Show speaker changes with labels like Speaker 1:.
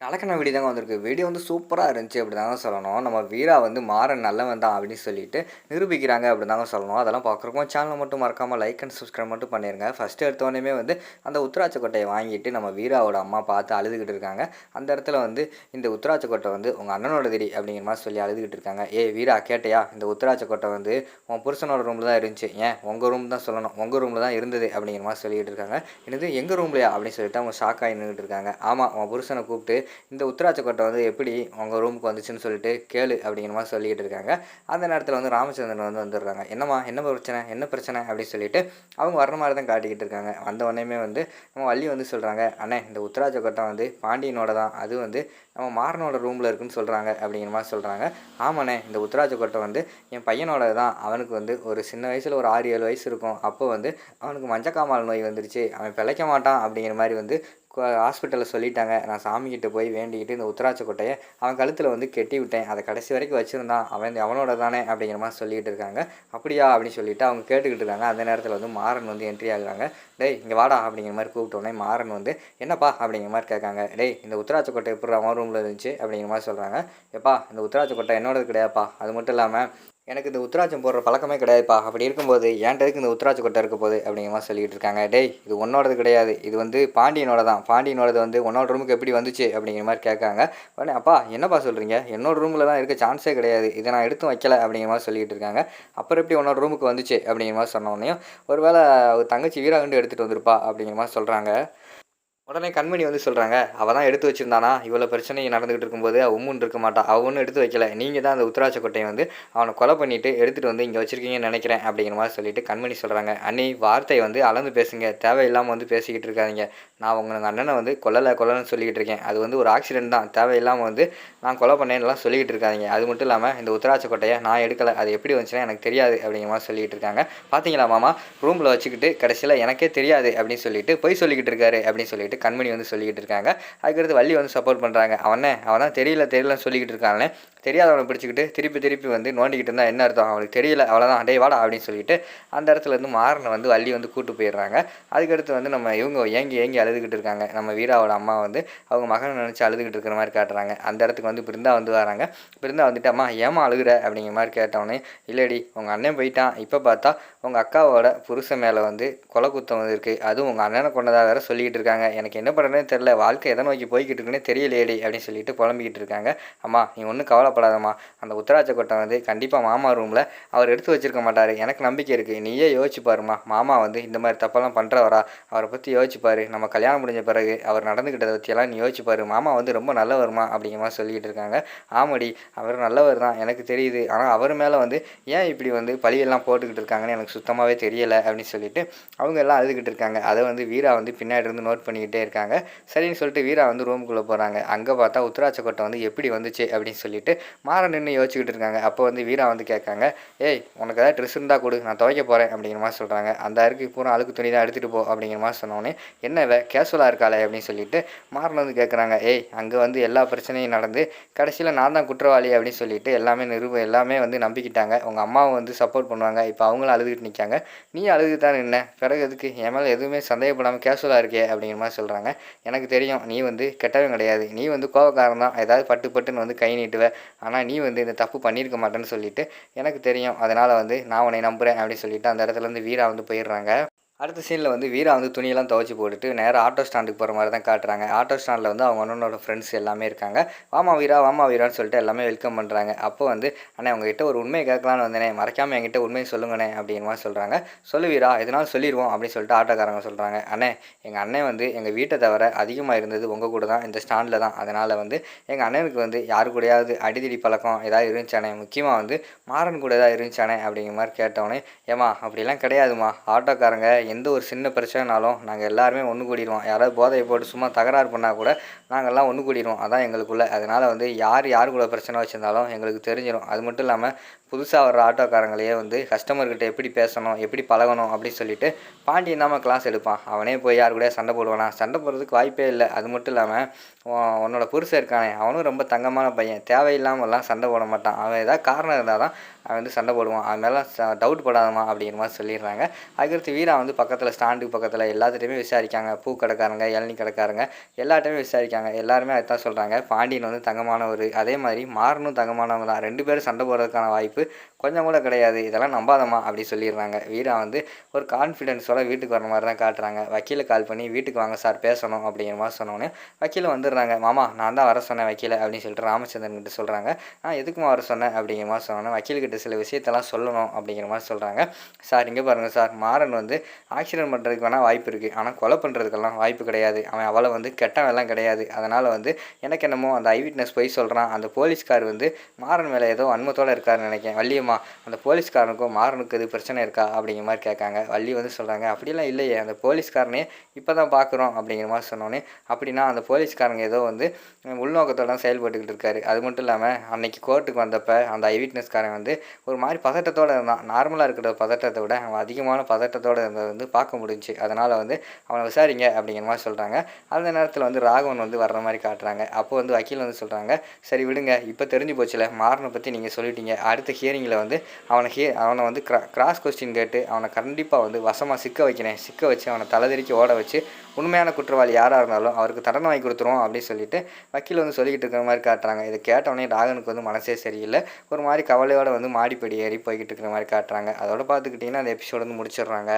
Speaker 1: நடக்குன video தாங்க வந்திருக்கு. Video வந்து சூப்பரா இருந்துச்சு அப்படிதாங்க சொல்லணும். நம்ம வீரா வந்து மாறன் நல்லவன் தான் அப்படின்னு சொல்லிட்டு நிரூபிக்கிறாங்க அப்படிதாங்க சொல்லணும். அதெல்லாம் பார்க்குறப்போ சேனலை மட்டும் மறக்காம லைக் அண்ட் சப்ஸ்கிரைப் மட்டும் பண்ணிருங்க. ஃபர்ஸ்ட் எடுத்தோடனேயுமே வந்து அந்த உத்திராட்ச கொட்டையை வாங்கிட்டு நம்ம வீராவோட அம்மா பார்த்து அழுதுகிட்டு இருக்காங்க. அந்த இடத்துல வந்து இந்த உத்திராட்ச கொட்டை வந்து உங்க அண்ணனோடதுடி அப்படிங்கிற மாதிரி சொல்லி அழுதுகிட்டு இருக்காங்க. ஏய் வீரா கேட்டையா, இந்த உத்திராட்ச கொட்டை வந்து உன் புருஷனோட ரூமில் தான் இருந்துச்சு, ஏன் உங்கள் ரூம் தான் சொல்லணும், உங்கள் ரூமில் தான் இருந்தது அப்படிங்கிற மாதிரி சொல்லிக்கிட்டு இருக்காங்க. என்னது எங்கள் ரூம்லையா அப்படின்னு சொல்லிட்டு அவங்க ஷாக் ஆகி நின்றுட்டு இருக்காங்க. ஆமாம், உன் புருஷனை கூப்பிட்டு இந்த உத்திராட்ச கொட்டை வந்து எப்படி உங்கள் ரூமுக்கு வந்துச்சுன்னு சொல்லிட்டு கேளு அப்படிங்கிற மாதிரி சொல்லிக்கிட்டு இருக்காங்க. அந்த நேரத்தில் வந்து ராமச்சந்திரன் வந்து வந்துடுறாங்க. என்னம்மா என்ன பிரச்சனை என்ன பிரச்சனை அப்படின்னு சொல்லிட்டு அவங்க வர்ற மாதிரி தான் காட்டிக்கிட்டு இருக்காங்க. வந்த உடனேயுமே வந்து நம்ம வள்ளி வந்து சொல்கிறாங்க, அண்ணே இந்த உத்திராட்ச கொட்டை வந்து பாண்டியனோட தான், அது வந்து நம்ம மாறனோட ரூமில் இருக்குன்னு சொல்கிறாங்க அப்படிங்கிற மாதிரி சொல்கிறாங்க. ஆமாண்ணே, இந்த உத்திராட்ச கொட்டை வந்து என் பையனோட தான். அவனுக்கு வந்து ஒரு சின்ன வயசில் ஒரு 6-7 வயசு இருக்கும். அப்போ வந்து அவனுக்கு மஞ்சக்காமால் நோய் வந்துருச்சு, அவன் பிழைக்க மாட்டான் அப்படிங்கிற மாதிரி வந்து ஹாஸ்பிட்டலில் சொல்லிட்டாங்க. நான் சாமிக்கிட்ட போய் வேண்டிக்கிட்டு இந்த உத்திராட்ச கொட்டையை அவன் கழுத்தில் வந்து கெட்டி விட்டேன். அதை கடைசி வரைக்கும் வச்சுருந்தான், அவனோட தானே அப்படிங்கிற மாதிரி சொல்லிகிட்டு இருக்காங்க. அப்படியா அப்படின்னு சொல்லிட்டு அவங்க கேட்டுக்கிட்டு இருக்காங்க. அந்த நேரத்தில் வந்து மாறன் வந்து என்ட்ரி ஆகுறாங்க. டேய் இங்கே வாடா அப்படிங்கிற மாதிரி கூப்பிட்டோன்னே மாறன் வந்து என்னப்பா அப்படிங்கிற மாதிரி கேட்காங்க. டேய் இந்த உத்திராட்ச கொட்டை எப்படி அவன் ரூமில் இருந்துச்சு அப்படிங்கிற மாதிரி சொல்கிறாங்க. எப்பா இந்த உத்திராட்ச கொட்டை என்னோடது கிடையாதுப்பா, அது மட்டும் இல்லாமல் எனக்கு இந்த உத்திராட்சம் போடுற பழக்கமே கிடையாதுப்பா, அப்படி இருக்கும்போது ஏன்டதுக்கு இந்த உத்திராட்ச கொட்டை இருக்க போகுது அப்படிங்கிற மாதிரி சொல்லிகிட்டு இருக்காங்க. டேய் இது உன்னோடது கிடையாது, இது வந்து பாண்டியனோட தான், பாண்டியனோடது வந்து உன்னோட ரூமுக்கு எப்படி வந்துச்சு அப்படிங்கிற மாதிரி கேட்காங்க. உடனே அப்பா என்னப்பா சொல்கிறீங்க, என்னோட ரூமில் தான் இருக்க சான்ஸே கிடையாது, இதை நான் எடுத்து வைக்கல அப்படிங்கிற மாதிரி சொல்லிகிட்டு இருக்காங்க. அப்புறம் எப்படி உன்னோட ரூமுக்கு வந்துச்சு அப்படிங்கிற மாதிரி சொன்னோடனையும் ஒருவேளை தங்கச்சி வீராகண்டு எடுத்துகிட்டு வந்திருப்பா அப்படிங்கிற மாதிரி சொல்கிறாங்க. உடனே கண்மணி வந்து சொல்கிறாங்க, அவள் தான் எடுத்து வச்சுருந்தானா, இவ்வளோ பிரச்சனை நடந்துகிட்டு இருக்கும்போது உம்முன்னு இருக்க மாட்டா, அவள் ஒன்றும் எடுத்து வைக்கல, நீங்கள் தான் அந்த உத்திராட்ச கொட்டையை வந்து அவனை கொலை பண்ணிவிட்டு எடுத்துகிட்டு வந்து இங்கே வச்சுருக்கீங்கன்னு நினைக்கிறேன் அப்படிங்கிற மாதிரி சொல்லிட்டு கண்மணி சொல்கிறாங்க. அண்ணி வார்த்தை வந்து அளந்து பேசுங்க, தேவையில்லாமல் வந்து பேசிக்கிட்டு இருக்காதிங்க. நான் உங்கள் அண்ணனை வந்து கொல்லன்னு சொல்லிக்கிட்டு இருக்கேன், அது வந்து ஒரு ஆக்சிடென்ட் தான், தேவையில்லாமல் வந்து நான் கொலை பண்ணேன்னுலாம் சொல்லிக்கிட்டு இருக்காதிங்க. அது மட்டும் இல்லாமல் இந்த உத்திராட்ச கொட்டையை நான் எடுக்கலை, அது எப்படி வந்துச்சுன்னா எனக்கு தெரியாது அப்படிங்கிற மாதிரி சொல்லிகிட்டு இருக்காங்க. பார்த்தீங்களா மாமா, ரூமில் வச்சுக்கிட்டு கடைசியில் எனக்கே தெரியாது அப்படின்னு சொல்லிட்டு பொய் சொல்லிக்கிட்டு இருக்காரு அப்படின்னு சொல்லிட்டு கண்மணி வந்து சொல்லிக்கிட்டு இருக்காங்க. அதுக்கடுத்து வள்ளி வந்து சப்போர்ட் பண்ணுறாங்க. அவன் தான் தெரியலன்னு சொல்லிக்கிட்டு இருக்கானே, தெரியாதவனை பிடிச்சிக்கிட்டு திருப்பி வந்து நோண்டிக்கிட்டு இருந்தால் என்ன அர்த்தம், அவனுக்கு தெரியல அவ்வளோதான், டேய் வாடா அப்படின்னு சொல்லிட்டு அந்த இடத்துல இருந்து மாறனை வந்து வள்ளி வந்து கூட்டு போயிடுறாங்க. அதுக்கடுத்து வந்து நம்ம இவங்க ஏங்கி அழுதுகிட்டு இருக்காங்க. நம்ம வீராவோட அம்மா வந்து அவங்க மகனை நினச்சி அழுதுகிட்டு இருக்கிற மாதிரி காட்டுறாங்க. அந்த இடத்துக்கு வந்து பிருந்தா வந்து வராங்க. பிருந்தா வந்துட்டு அம்மா ஏமா அழுகுற அப்படிங்கிற மாதிரி கேட்டவொடனே, இல்லடி உங்கள் அண்ணன் போயிட்டான், இப்போ பார்த்தா உங்கள் அக்காவோட புருஷன் மேலே வந்து கொலை குத்தம் வந்து இருக்குது, அதுவும் உங்கள் அண்ணனை கொண்டதாக வேறு சொல்லிக்கிட்டு இருக்காங்க, எனக்கு என்ன பண்ணுறதுனே தெரில, வாழ்க்கை எதை நோக்கி போய்கிட்டு இருக்குன்னே தெரியலையேடி அப்படின்னு சொல்லிட்டு புலம்பிக்கிட்டு இருக்காங்க. அம்மா நீ ஒன்றும் கவலைப்படாதம்மா, அந்த உத்திராட்ச கொட்டை வந்து கண்டிப்பாக மாமா ரூமில் அவர் எடுத்து வச்சிருக்க மாட்டார், எனக்கு நம்பிக்கை இருக்குது, நீயே யோசிச்சு பாருமா, மாமா வந்து இந்த மாதிரி தப்பெல்லாம் பண்ணுறவரா, அவரை பற்றி யோசிச்சு பாரு, நம்ம கல்யாணம் முடிஞ்ச பிறகு அவர் நடந்துக்கிட்டதை பற்றியெல்லாம் நீ யோசிச்சு பாரு, மாமா வந்து ரொம்ப நல்லவருமா அப்படிங்கிற மாதிரி சொல்லிக்கிட்டு இருக்காங்க. ஆமாடி அவர் நல்லவர் தான் எனக்கு தெரியுது, ஆனால் அவர் மேலே வந்து ஏன் இப்படி வந்து பழியெல்லாம் போட்டுக்கிட்டு இருக்காங்கன்னு எனக்கு சுத்தமாகவே தெரியலை அப்படின்னு சொல்லிட்டு அவங்க எல்லாம் அழுதுகிட்டு இருக்காங்க. அதை வந்து வீரா வந்து பின்னாடி இருந்து நோட் பண்ணிக்கிட்டே இருக்காங்க. சரின்னு சொல்லிட்டு வீரா வந்து ரூமுக்குள்ளே போகிறாங்க. அங்கே பார்த்தா உத்திராட்ச கொட்டை வந்து எப்படி வந்துச்சு அப்படின்னு சொல்லிட்டு மாறன் நின்று யோசிச்சுக்கிட்டு இருக்காங்க. அப்போ வந்து வீரா வந்து கேட்காங்க, ஏய் உனக்கு ஏதாவது ட்ரெஸ் இருந்தால் கொடு, நான் துவைக்க போகிறேன் அப்படிங்கிற மாதிரி சொல்கிறாங்க. அந்த அருக்கு பூரா அழுக்கு துணி தான் எடுத்துகிட்டு போ அப்படிங்கிற மாதிரி சொன்னோடனே, என்ன கேஷுவலாக இருக்காளே அப்படின்னு சொல்லிட்டு மாறன் வந்து கேட்குறாங்க. ஏய் அங்கே வந்து எல்லா பிரச்சனையும் நடந்து கடைசியில் நான் தான் குற்றவாளி அப்படின்னு சொல்லிட்டு எல்லாமே வந்து நம்பிக்கிட்டாங்க. உங்கள் அம்மாவும் வந்து சப்போர்ட் பண்ணுவாங்க, இப்போ அவங்களும் அழுதுகிட்டு நிற்காங்க, நீ அழுது தான் நின்ன, பிறகு எதுக்கு என் மேலே எதுவுமே சந்தேகப்படாமல் கேஷுவலாக இருக்கே அப்படிங்கிற மாதிரி சொல்கிறாங்க. எனக்கு தெரியும் நீ வந்து கெட்டவன் கிடையாது, நீ வந்து கோபக்காரன் தான், ஏதாவது பட்டுன்னு வந்து கை நீட்டுவ, ஆனால் நீ வந்து இந்த தப்பு பண்ணியிருக்க மாட்டேன்னு சொல்லிட்டு எனக்கு தெரியும், அதனால் வந்து நான் உன்னை நம்புகிறேன் அப்படின்னு சொல்லிட்டு அந்த இடத்துலேருந்து வீரா வந்து போயிடுறாங்க. அடுத்த சீனில் வந்து வீரா வந்து துணியெல்லாம் துவைச்சி போட்டுட்டு நேராக ஆட்டோ ஸ்டாண்டுக்கு போகிற மாதிரி தான் காட்டுறாங்க. ஆட்டோ ஸ்டாண்டில் வந்து அவங்க அண்ணனோட ஃப்ரெண்ட்ஸ் எல்லாமே இருக்காங்க. வாமா வீரான்னு சொல்லிட்டு எல்லாமே வெல்கம் பண்ணுறாங்க. அப்போ வந்து அண்ணே உங்ககிட்ட ஒரு உண்மையை கேட்கலான்னு வந்தேனே, மறக்காமல் என்கிட்ட உண்மையை சொல்லுங்கண்ணே அப்படிங்கிற மாதிரி சொல்கிறாங்க. சொல்லு வீரா எதனாலும் சொல்லிடுவோம் அப்படின்னு சொல்லிட்டு ஆட்டோக்காரங்க சொல்கிறாங்க. அண்ணே எங்கள் அண்ணன் வந்து எங்கள் வீட்டை தவிர அதிகமாக இருந்தது உங்கள் கூட தான், இந்த ஸ்டாண்டில் தான், அதனால் வந்து எங்கள் அண்ணனுக்கு வந்து யாரு கூடயாவது அடிதடி பழக்கம் ஏதாவது இருந்துச்சானே, முக்கியமாக வந்து மாறன் கூட ஏதாவது இருந்துச்சானே அப்படிங்கிற மாதிரி கேட்டவொடனே, ஏமா அப்படிலாம் கிடையாதுமா, ஆட்டோக்காரங்க எந்த ஒரு சின்ன பிரச்சனைனாலும் நாங்கள் எல்லாருமே ஒன்று கூடிடுவோம், யாராவது போதையை போட்டு சும்மா தகராறு பண்ணால் கூட நாங்கள்லாம் ஒன்று கூடிடுவோம், அதான் எங்களுக்குள்ளே, அதனால் வந்து யார் கூட பிரச்சனை வச்சுருந்தாலும் எங்களுக்கு தெரிஞ்சிடும். அது மட்டும் இல்லாமல் புதுசாக வர்ற ஆட்டோக்காரங்களையே வந்து கஸ்டமர்கிட்ட எப்படி பேசணும் எப்படி பழகணும் அப்படின்னு சொல்லிட்டு பாண்டியன் தான் கிளாஸ் எடுப்பான். அவனே போய் யார் கூட சண்டை போடுவானா, சண்டை போடுறதுக்கு வாய்ப்பே இல்லை. அது மட்டும் இல்லாமல் உன்னோட புருஷன் இருக்கானே அவனும் ரொம்ப தங்கமான பையன், தேவையில்லாமலாம் சண்டை போட மாட்டான், அவன் ஏதாவது காரணம் இருந்தால் தான் அவன் வந்து சண்டை போடுவான், அது மேலாம் டவுட் படாதமா அப்படிங்கிற மாதிரி சொல்லிடுறாங்க. அதுக்கடுத்து வீரா வந்து பக்கத்தில் ஸ்டாண்டுக்கு பக்கத்தில் எல்லாத்துட்டையுமே விசாரிக்காங்க. பூ கடைக்காரங்க, இளநீ கடைக்காரங்க எல்லாட்டையுமே விசாரிக்காங்க. ஆரம்பிக்காங்க. எல்லாருமே அதுதான் சொல்கிறாங்க. பாண்டியன் வந்து தங்கமானவர், அதே மாதிரி மாறனும் தங்கமானவங்க தான். 2 பேரும் சண்டை போடுறதுக்கான வாய்ப்பு கொஞ்சம் கூட கிடையாது. இதெல்லாம் நம்பாதம்மா அப்படி சொல்லிடுறாங்க. வீரா வந்து ஒரு கான்ஃபிடென்ஸோட வீட்டுக்கு வர மாதிரி தான் காட்டுறாங்க. வக்கீல கால் பண்ணி வீட்டுக்கு வாங்க சார் பேசணும் அப்படிங்கிற மாதிரி சொன்னோன்னே வக்கீல வந்துடுறாங்க. மாமா நான் தான் வர சொன்னேன் வக்கீல அப்படின்னு சொல்லிட்டு ராமச்சந்திரன் கிட்ட சொல்கிறாங்க. எதுக்குமா வர சொன்னேன் அப்படிங்கிற மாதிரி சொன்னோன்னே வக்கீல்கிட்ட சில விஷயத்தெல்லாம் சொல்லணும் அப்படிங்கிற மாதிரி சொல்கிறாங்க. சார் இங்கே பாருங்கள் சார், மாறன் வந்து ஆக்சிடென்ட் பண்ணுறதுக்கு வேணால் வாய்ப்பு இருக்குது, ஆனால் கொலை பண்ணுறதுக்கெல்லாம் வாய்ப்பு கிடையாது. அவன் அவளை வந்து கெட்டவெல்லாம் கிடையாது. அதனால் வந்து எனக்கு என்னமோ அந்த ஐ விட்னஸ் போய் சொல்கிறான். அந்த போலீஸ்கார் வந்து மாறன் மேலே ஏதோ வன்மத்தோடு இருக்காருன்னு நினைக்கிறேன். வள்ளியம்மா அந்த போலீஸ்காரனுக்கும் மாறனுக்கு இது பிரச்சனை இருக்கா அப்படிங்கிற மாதிரி கேட்காங்க. வள்ளி வந்து சொல்கிறாங்க அப்படிலாம் இல்லையே, அந்த போலீஸ்காரனே இப்போ தான் பார்க்குறோம் அப்படிங்கிற மாதிரி சொன்னோன்னே அப்படின்னா அந்த போலீஸ்காரங்க ஏதோ வந்து உள்நோக்கத்தோட தான் செயல்பட்டுக்கிட்டு இருக்காரு. அது மட்டும் இல்லாமல் அன்னைக்கு கோர்ட்டுக்கு வந்தப்போ அந்த ஐ விட்னஸ்காரன் வந்து ஒரு மாதிரி பதட்டத்தோடு இருந்தான். நார்மலாக இருக்கிற பதட்டத்தை விட அவன் அதிகமான பதட்டத்தோடு இருந்ததை வந்து பார்க்க முடிஞ்சுச்சு. அதனால் வந்து அவனை விசாரிங்க அப்படிங்கிற மாதிரி சொல்கிறாங்க. அந்த நேரத்தில் வந்து ராகவன் வந்து வர்ற மாதிரி காட்டுறாங்க. அப்போ வந்து வக்கீல் வந்து சொல்கிறாங்க, சரி விடுங்க, இப்போ தெரிஞ்சு போச்சுல மாறனை பற்றி நீங்கள் சொல்லிட்டீங்க, அடுத்த ஹியரிங்கில் வந்து அவனை வந்து கிராஸ் கொஸ்டின் கேட்டு அவனை கண்டிப்பாக வந்து வசமாக சிக்க வைக்கிறேன், சிக்க வச்சு அவனை தலைதிரிக்கி ஓட வச்சு உண்மையான குற்றவாளி யாராக இருந்தாலும் அவருக்கு தண்டனை வாங்கி கொடுத்துருவோம் அப்படின்னு சொல்லிட்டு வக்கீல் வந்து சொல்லிக்கிட்டு இருக்கிற மாதிரி காட்டுறாங்க. இதை கேட்டவொடனே ராகனுக்கு வந்து மனசே சரியில்லை. ஒரு மாதிரி கவலையோடு வந்து மாடிப்படி ஏறி போய்கிட்டு இருக்கிற மாதிரி காட்டுறாங்க. அதோட பார்த்துக்கிட்டிங்கன்னா அந்த எபிசோடு வந்து முடிச்சிடுறாங்க.